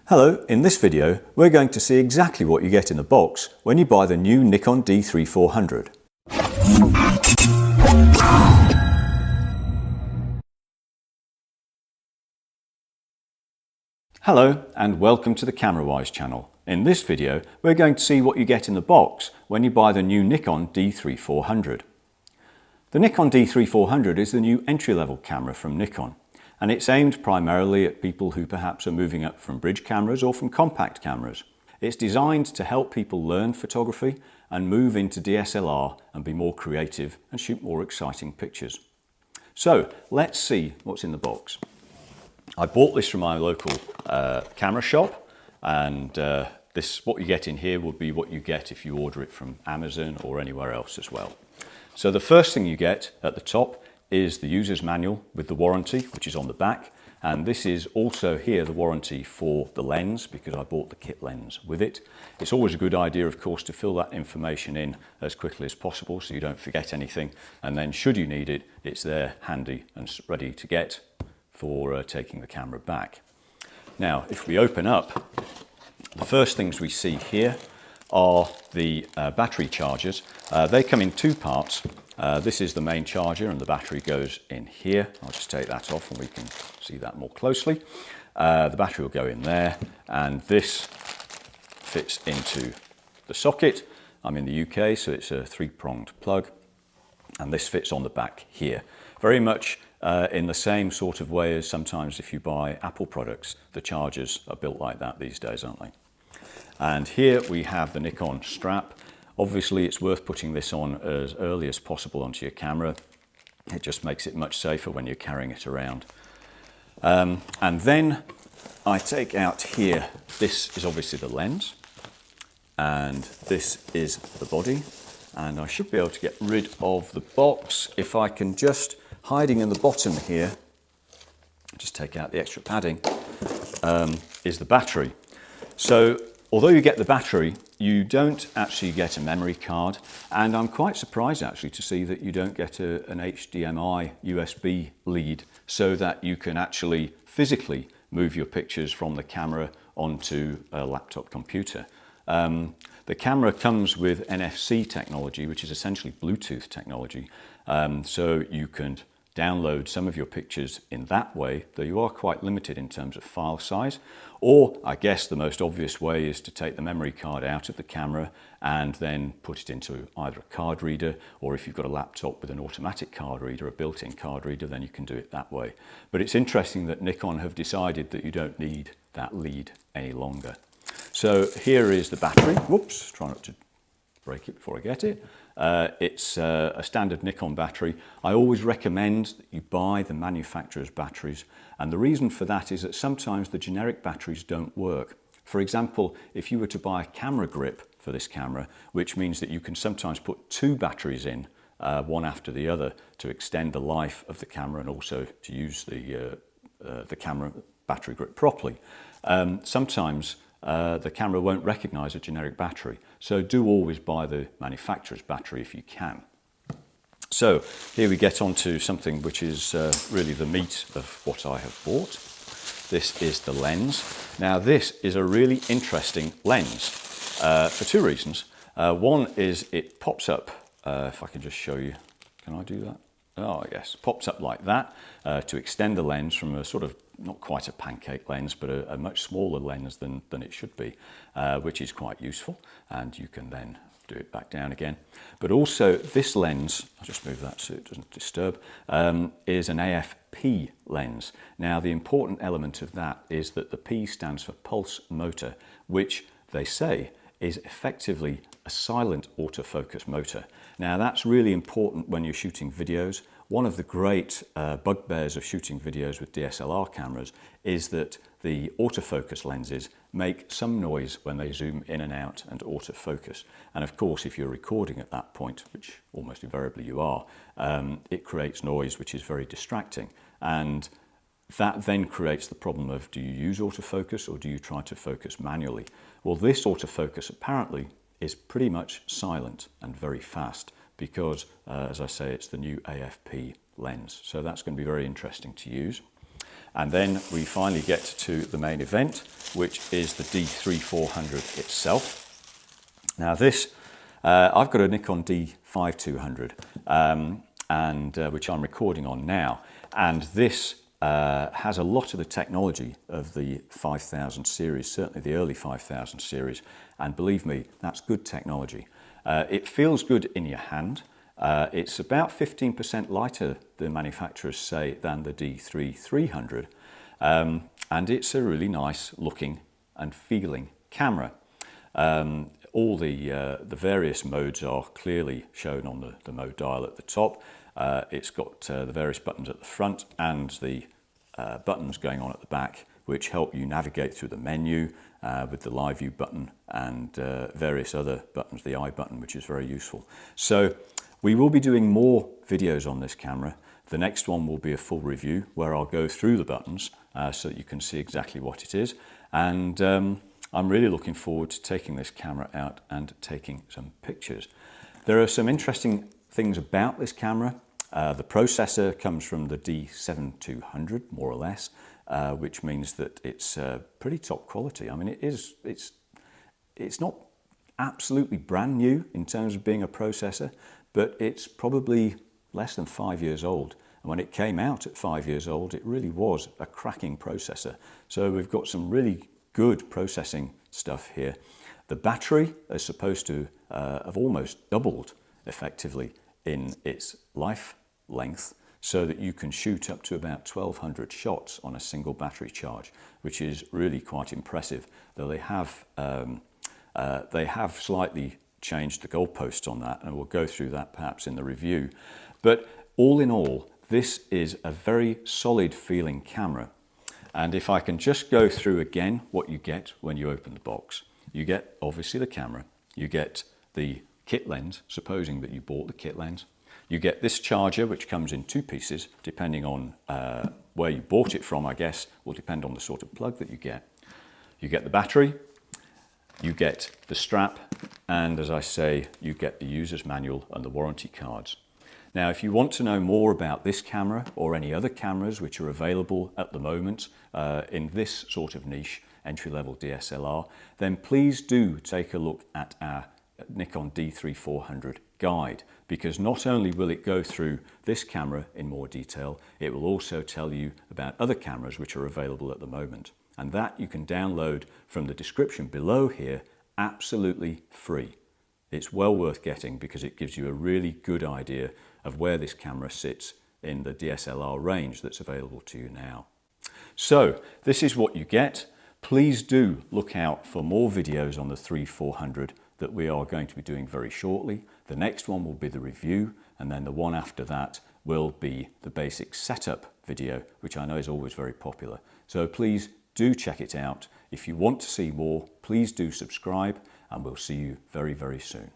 Hello, in this video we're going to see exactly what you get in the box when you buy the new Nikon D3400. Hello and welcome to the CameraWize channel. In this video we're going to see what you get in the box when you buy the new Nikon D3400. The Nikon D3400 is the new entry-level camera from Nikon, and it's aimed primarily at people who perhaps are moving up from bridge cameras or from compact cameras. It's designed to help people learn photography and move into DSLR and be more creative and shoot more exciting pictures. So let's see what's in the box. I bought this from my local camera shop, and what you get in here will be what you get if you order it from Amazon or anywhere else as well. So the first thing you get at the top is the user's manual with the warranty, which is on the back, and this is also here the warranty for the lens, because I bought the kit lens with it. It's always a good idea, of course, to fill that information in as quickly as possible so you don't forget anything, and then should you need it, it's there handy and ready to get for taking the camera back. Now if we open up, the first things we see here are the battery chargers. They come in two parts. This is the main charger and the battery goes in here. I'll just take that off and we can see that more closely. The battery will go in there, and this fits into the socket. I'm in the UK, so it's a three-pronged plug, and this fits on the back here. Very much in the same sort of way as sometimes if you buy Apple products, the chargers are built like that these days, aren't they? And here we have the Nikon strap. Obviously it's worth putting this on as early as possible onto your camera. It just makes it much safer when you're carrying it around. And then I take out here, this is obviously the lens, and this is the body, and I should be able to get rid of the box if I can just, hiding in the bottom here, just take out the extra padding, is the battery. So although you get the battery, you don't actually get a memory card, and I'm quite surprised actually to see that you don't get an HDMI USB lead so that you can actually physically move your pictures from the camera onto a laptop computer. The camera comes with NFC technology, which is essentially Bluetooth technology, so you can download some of your pictures in that way, though you are quite limited in terms of file size. Or I guess the most obvious way is to take the memory card out of the camera and then put it into either a card reader, or if you've got a laptop with an automatic card reader, a built-in card reader, then you can do it that way. But it's interesting that Nikon have decided that you don't need that lead any longer. So here is the battery. Whoops, try not to break it before I get it. It's a standard Nikon battery. I always recommend that you buy the manufacturer's batteries, and the reason for that is that sometimes the generic batteries don't work. For example, if you were to buy a camera grip for this camera, which means that you can sometimes put two batteries in, one after the other, to extend the life of the camera and also to use the camera battery grip properly. Sometimes the camera won't recognize a generic battery, so do always buy the manufacturer's battery if you can. So here we get on to something which is really the meat of what I have bought. This is the lens. Now this is a really interesting lens for two reasons. One is it pops up, if I can just show you, can I do that? Oh yes, pops up like that to extend the lens from a sort of, not quite a pancake lens, but a much smaller lens than it should be, which is quite useful, and you can then do it back down again. But also this lens, I'll just move that so it doesn't disturb, is an AF-P lens. Now the important element of that is that the P stands for pulse motor, which they say is effectively a silent autofocus motor. Now that's really important when you're shooting videos. One of the great bugbears of shooting videos with DSLR cameras is that the autofocus lenses make some noise when they zoom in and out and autofocus. And of course, if you're recording at that point, which almost invariably you are, it creates noise which is very distracting. And that then creates the problem of, do you use autofocus or do you try to focus manually? Well, this autofocus apparently is pretty much silent and very fast because, as I say, it's the new AF-P lens. So that's going to be very interesting to use. And then we finally get to the main event, which is the D3400 itself. Now this, I've got a Nikon D5200, which I'm recording on now, and this has a lot of the technology of the 5000 series, certainly the early 5000 series, and believe me, that's good technology. It feels good in your hand. It's about 15% lighter, the manufacturers say, than the D3300, and it's a really nice looking and feeling camera. All the various modes are clearly shown on the mode dial at the top. It's got the various buttons at the front and the buttons going on at the back, which help you navigate through the menu with the live view button and various other buttons, the I button, which is very useful. So we will be doing more videos on this camera. The next one will be a full review where I'll go through the buttons so that you can see exactly what it is. And I'm really looking forward to taking this camera out and taking some pictures. There are some interesting things about this camera. The processor comes from the D7200, more or less, which means that it's pretty top quality. I mean, it's not absolutely brand new in terms of being a processor, but it's probably less than 5 years old. And when it came out at 5 years old, it really was a cracking processor. So we've got some really good processing stuff here. The battery is supposed to have almost doubled effectively in its life length, so that you can shoot up to about 1200 shots on a single battery charge, which is really quite impressive. Though they have slightly changed the goalposts on that, and we'll go through that perhaps in the review. But all in all, this is a very solid feeling camera. And if I can just go through again what you get when you open the box. You get obviously the camera, you get the kit lens, supposing that you bought the kit lens. You get this charger, which comes in two pieces, depending on where you bought it from, I guess, will depend on the sort of plug that you get. You get the battery, you get the strap, and as I say, you get the user's manual and the warranty cards. Now, if you want to know more about this camera or any other cameras which are available at the moment in this sort of niche, entry-level DSLR, then please do take a look at our Nikon D3400 guide, because not only will it go through this camera in more detail, it will also tell you about other cameras which are available at the moment. And that you can download from the description below here, absolutely free. It's well worth getting because it gives you a really good idea of where this camera sits in the DSLR range that's available to you now. So this is what you get. Please do look out for more videos on the 3400 that we are going to be doing very shortly. The next one will be the review, and then the one after that will be the basic setup video, which I know is always very popular. So please do check it out. If you want to see more, please do subscribe, and we'll see you very, very soon.